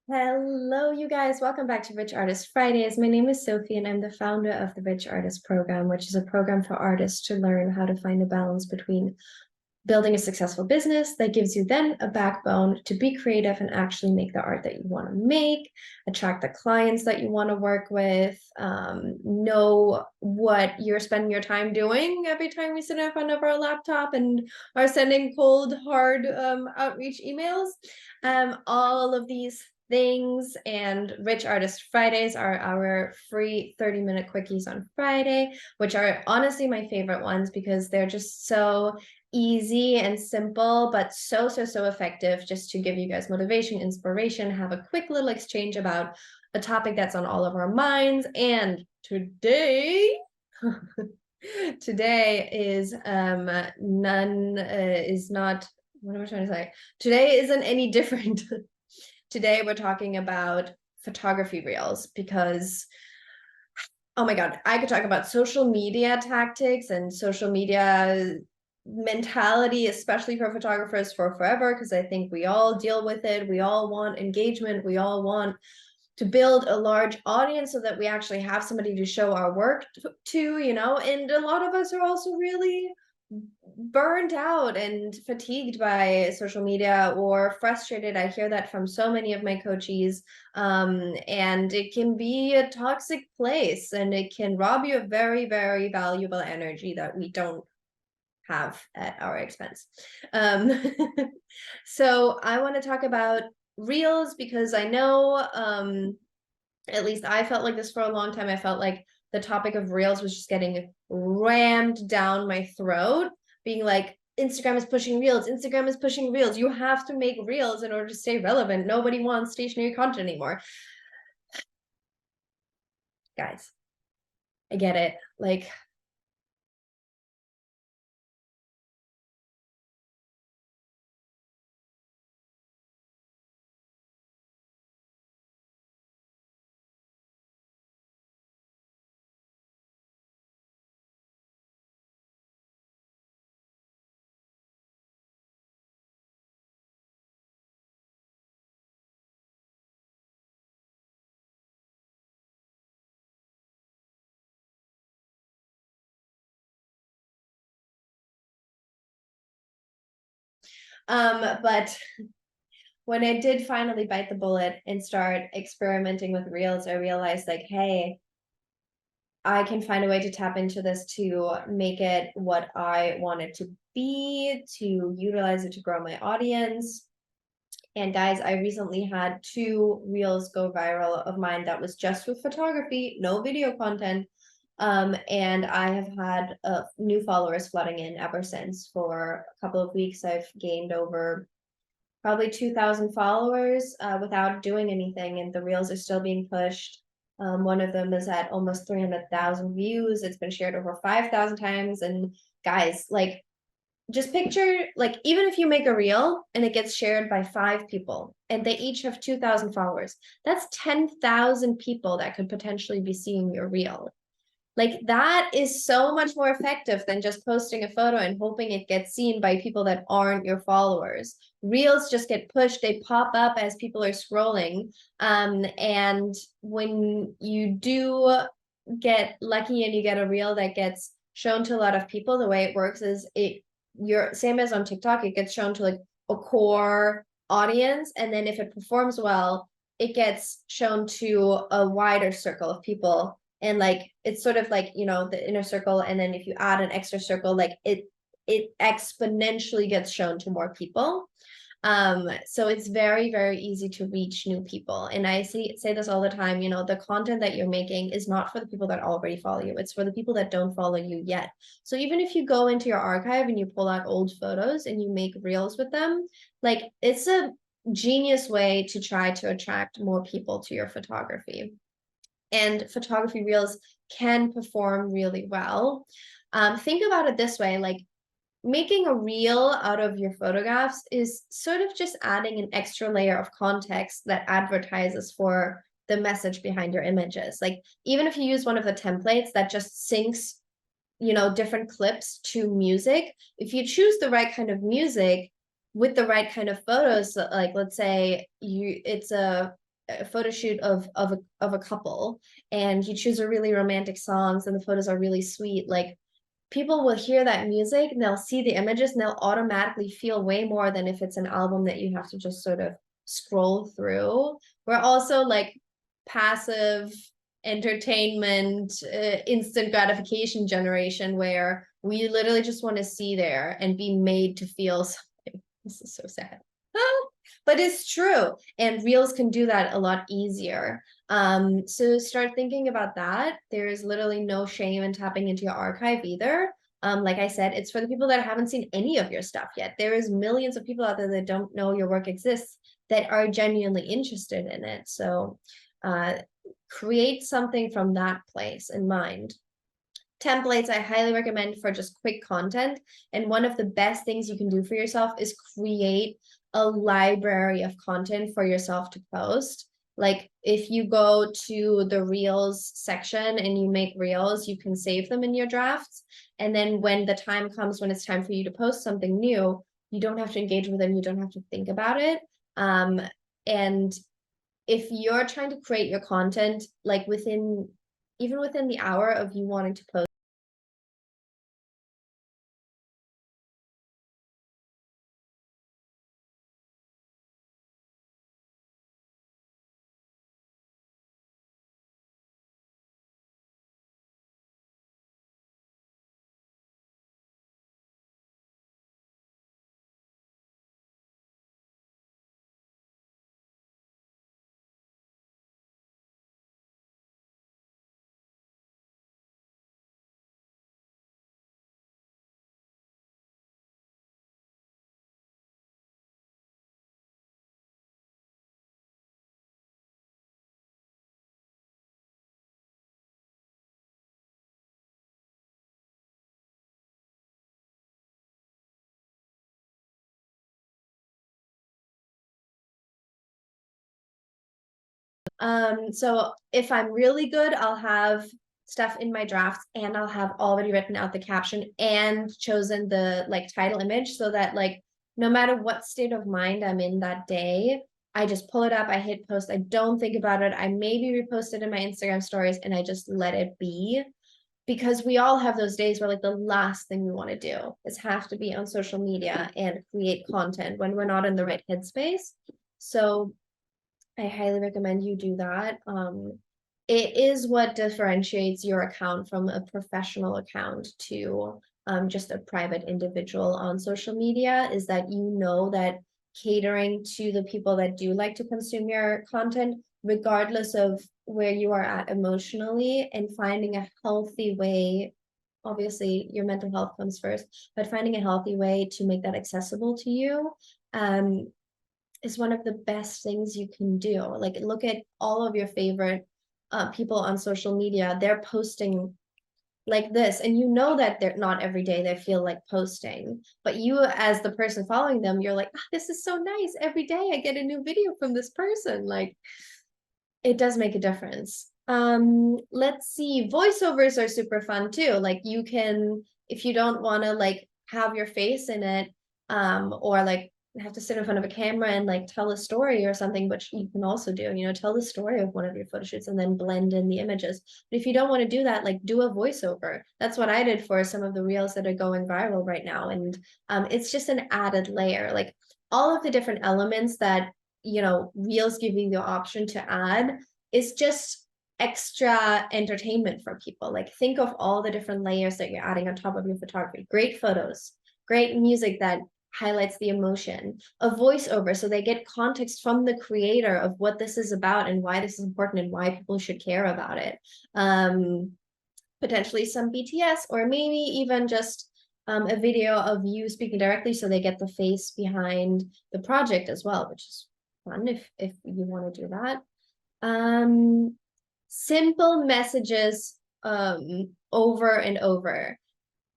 Hello, you guys. Welcome back to Rich Artist Fridays. My name is Sophie, and I'm the founder of the Rich Artist Program, which is a program for artists to learn how to find a balance between building a successful business that gives you then a backbone to be creative and actually make the art that you want to make, attract the clients that you want to work with, know what you're spending your time doing every time we sit in front of our laptop and are sending cold, hard outreach emails. All of these things and Rich Artist Fridays are our free 30-minute quickies on Friday, which are honestly my favorite ones because they're just so easy and simple, but so effective just to give you guys motivation, inspiration, have a quick little exchange about a topic that's on all of our minds. And today, today is none is not, what am I trying to say? Today isn't any different. Today we're talking about photography reels because oh my God, I could talk about social media tactics and social media mentality, especially for photographers for forever, because I think we all deal with it. We all want engagement. We all want to build a large audience so that we actually have somebody to show our work to, and a lot of us are also really burned out and fatigued by social media or frustrated. I hear that from so many of my coaches. And it can be a toxic place and it can rob you of very valuable energy that we don't have at our expense. Um, so I want to talk about reels because I know, at least I felt like this for a long time. I felt like the topic of reels was just getting rammed down my throat, being like, Instagram is pushing reels. Instagram is pushing reels. You have to make reels in order to stay relevant. Nobody wants stationary content anymore. Guys, I get it. Like, but when I did finally bite the bullet and start experimenting with reels, I realized like, hey, I can find a way to tap into this to make it what I want it to be, to utilize it to grow my audience. And guys, I recently had two reels go viral of mine that was just with photography, no video content. And I have had new followers flooding in ever since. For a couple of weeks, I've gained over probably 2,000 followers without doing anything, and the reels are still being pushed. One of them is at almost 300,000 views. It's been shared over 5,000 times. And guys, like, just picture, like, even if you make a reel and it gets shared by 5 people and they each have 2,000 followers, that's 10,000 people that could potentially be seeing your reel. Like that is so much more effective than just posting a photo and hoping it gets seen by people that aren't your followers. Reels just get pushed, they pop up as people are scrolling. And when you do get lucky and you get a reel that gets shown to a lot of people, the way it works is you're same as on TikTok, it gets shown to like a core audience, and then if it performs well, it gets shown to a wider circle of people. And like it's sort of like, the inner circle, and then if you add an extra circle, like it exponentially gets shown to more people. So it's very easy to reach new people. And I say this all the time, the content that you're making is not for the people that already follow you, it's for the people that don't follow you yet. So even if you go into your archive and you pull out old photos and you make reels with them, like it's a genius way to try to attract more people to your photography. And photography reels can perform really well. Think about it this way, like making a reel out of your photographs is sort of just adding an extra layer of context that advertises for the message behind your images. Like even if you use one of the templates that just syncs, different clips to music, if you choose the right kind of music with the right kind of photos, like let's say it's a a photo shoot of a couple, and you choose a really romantic songs and the photos are really sweet, like people will hear that music and they'll see the images and they'll automatically feel way more than if it's an album that you have to just sort of scroll through. We're also like passive entertainment, instant gratification generation where we literally just want to see there and be made to feel something. This is so sad. But it's true. And reels can do that a lot easier. So start thinking about that. There is literally no shame in tapping into your archive either. Like I said, it's for the people that haven't seen any of your stuff yet. There is millions of people out there that don't know your work exists that are genuinely interested in it. So create something from that place in mind. Templates I highly recommend for just quick content. And one of the best things you can do for yourself is create a library of content for yourself to post. Like if you go to the reels section and you make reels, you can save them in your drafts. And then when the time comes, when it's time for you to post something new, you don't have to engage with them. You don't have to think about it. And if you're trying to create your content, like even within the hour of you wanting to post, so if I'm really good, I'll have stuff in my drafts and I'll have already written out the caption and chosen the like title image so that like no matter what state of mind I'm in that day, I just pull it up, I hit post, I don't think about it. I maybe repost it in my Instagram stories and I just let it be. Because we all have those days where like the last thing we want to do is have to be on social media and create content when we're not in the right headspace. So I highly recommend you do that. It is what differentiates your account from a professional account to just a private individual on social media, is that you know that catering to the people that do like to consume your content, regardless of where you are at emotionally, and finding a healthy way. Obviously, your mental health comes first, but finding a healthy way to make that accessible to you. Is one of the best things you can do. Like look at all of your favorite people on social media. They're posting like this, and you know that they're not every day they feel like posting, but you as the person following them, you're like, oh, this is so nice. Every day I get a new video from this person. Like it does make a difference. Let's see, voiceovers are super fun too. Like you can, if you don't want to like have your face in it, or like have to sit in front of a camera and like tell a story or something, which you can also do, tell the story of one of your photo shoots and then blend in the images. But if you don't want to do that, like do a voiceover. That's what I did for some of the reels that are going viral right now. And it's just an added layer. Like all of the different elements that reels give you the option to add is just extra entertainment for people. Like think of all the different layers that you're adding on top of your photography. Great photos, great music that highlights the emotion, a voiceover so they get context from the creator of what this is about and why this is important and why people should care about it. Potentially some BTS, or maybe even just a video of you speaking directly so they get the face behind the project as well, which is fun if you want to do that. Simple messages over and over.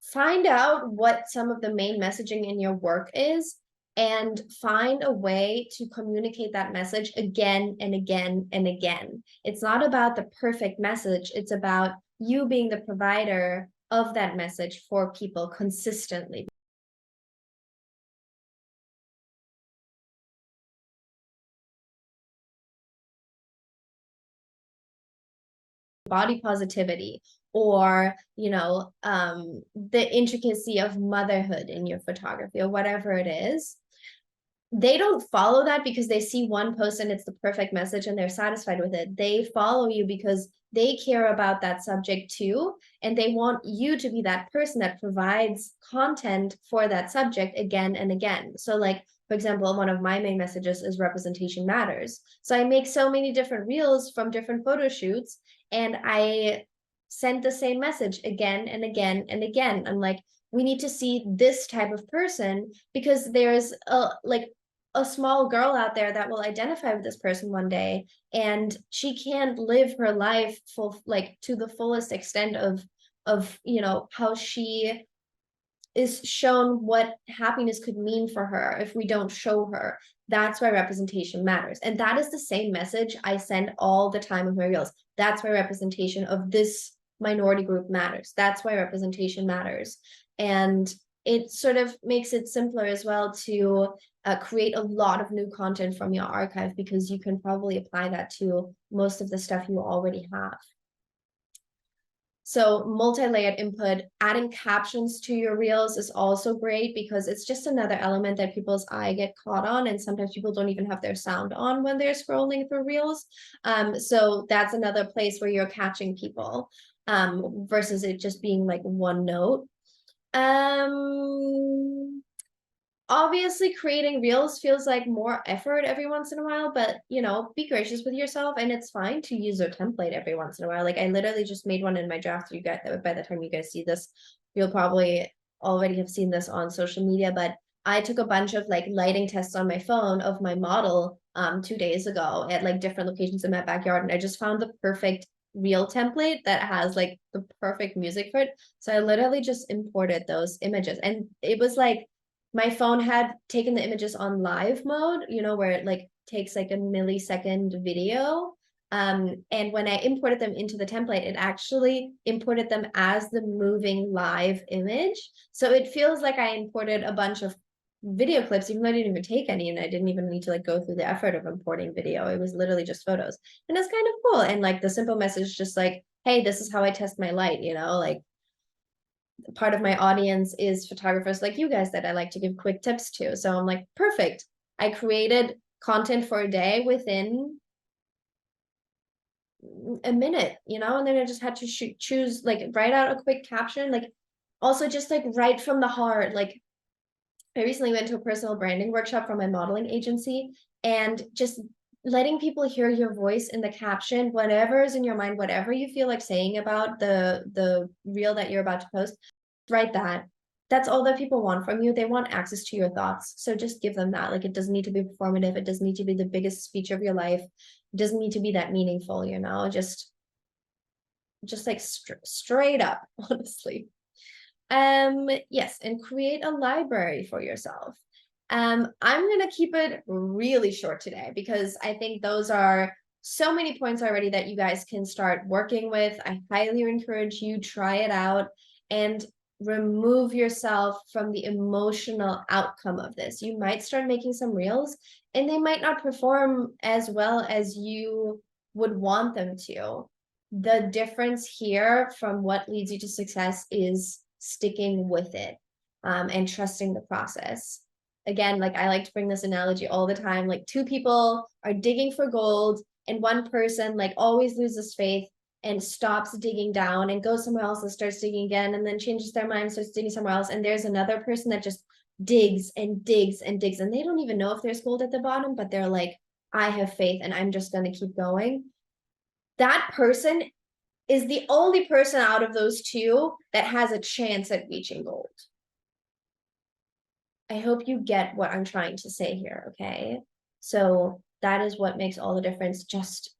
Find out what some of the main messaging in your work is and find a way to communicate that message again and again and again. It's not about the perfect message, it's about you being the provider of that message for people consistently. body positivity, or the intricacy of motherhood in your photography, or whatever it is. They don't follow that because they see one post and it's the perfect message and they're satisfied with it. They follow you because they care about that subject too, and they want you to be that person that provides content for that subject again and again. So like, for example, one of my main messages is representation matters. So I make so many different reels from different photo shoots, and I send the same message again and again and again. I'm like, we need to see this type of person because there's a small girl out there that will identify with this person one day, and she can't live her life to the fullest extent of how she is shown what happiness could mean for her if we don't show her. That's why representation matters. And that is the same message I send all the time with my reels. That's why representation of this minority group matters. That's why representation matters. And it sort of makes it simpler as well to create a lot of new content from your archive, because you can probably apply that to most of the stuff you already have. So multi-layered input, adding captions to your reels is also great, because it's just another element that people's eye get caught on, and sometimes people don't even have their sound on when they're scrolling through reels. So that's another place where you're catching people, versus it just being like one note. Obviously creating reels feels like more effort every once in a while, but be gracious with yourself, and it's fine to use a template every once in a while. Like I literally just made one in my draft. You guys, by the time you guys see this, you'll probably already have seen this on social media, but I took a bunch of like lighting tests on my phone of my model 2 days ago at like different locations in my backyard, and I just found the perfect reel template that has like the perfect music for it. So I literally just imported those images, and it was like my phone had taken the images on live mode, where it like takes like a millisecond video. And when I imported them into the template, it actually imported them as the moving live image. So it feels like I imported a bunch of video clips, even though I didn't even take any, and I didn't even need to like go through the effort of importing video. It was literally just photos. And it's kind of cool. And like the simple message, just like, hey, this is how I test my light, like part of my audience is photographers like you guys that I like to give quick tips to. So I'm like, perfect. I created content for a day within a minute, and then I just had to choose, like, write out a quick caption, like also just like write from the heart. Like I recently went to a personal branding workshop from my modeling agency, and just letting people hear your voice in the caption, whatever is in your mind, whatever you feel like saying about the reel that you're about to post, write that. That's all that people want from you. They want access to your thoughts. So just give them that. Like, it doesn't need to be performative. It doesn't need to be the biggest speech of your life. It doesn't need to be that meaningful, just like straight up, honestly. Yes, and create a library for yourself. I'm gonna keep it really short today, because I think those are so many points already that you guys can start working with. I highly encourage you, try it out and remove yourself from the emotional outcome of this. You might start making some reels and they might not perform as well as you would want them to. The difference here from what leads you to success is sticking with it, and trusting the process. Again, like I like to bring this analogy all the time, like two people are digging for gold, and one person like always loses faith and stops digging down and goes somewhere else and starts digging again, and then changes their mind, starts digging somewhere else. And there's another person that just digs and digs and digs, and they don't even know if there's gold at the bottom, but they're like, I have faith and I'm just going to keep going. That person is the only person out of those two that has a chance at reaching gold. I hope you get what I'm trying to say here, okay? So that is what makes all the difference. Just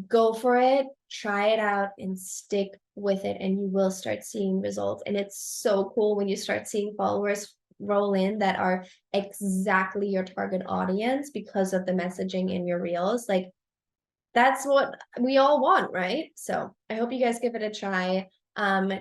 go for it, try it out, and stick with it, and you will start seeing results. And it's so cool when you start seeing followers roll in that are exactly your target audience because of the messaging in your reels. Like, that's what we all want, right? So I hope you guys give it a try.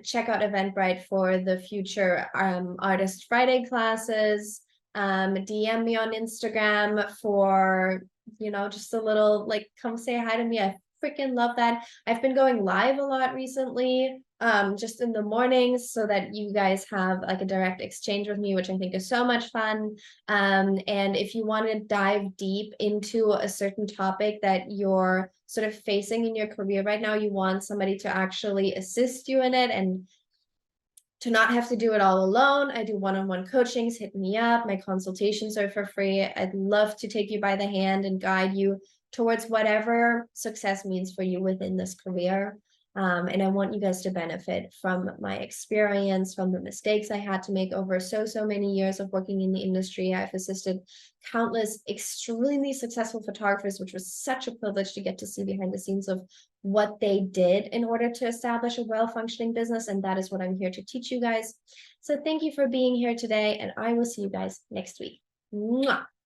Check out Eventbrite for the future Artist Friday classes. DM me on Instagram for, just a little, like, come say hi to me. I freaking love that. I've been going live a lot recently, just in the mornings so that you guys have like a direct exchange with me, which I think is so much fun. And if you want to dive deep into a certain topic that you're sort of facing in your career right now, you want somebody to actually assist you in it and to not have to do it all alone. I do one-on-one coachings, hit me up. My consultations are for free. I'd love to take you by the hand and guide you towards whatever success means for you within this career. And I want you guys to benefit from my experience, from the mistakes I had to make over so many years of working in the industry. I've assisted countless extremely successful photographers, which was such a privilege to get to see behind the scenes of what they did in order to establish a well-functioning business. And that is what I'm here to teach you guys. So thank you for being here today, and I will see you guys next week. Mwah!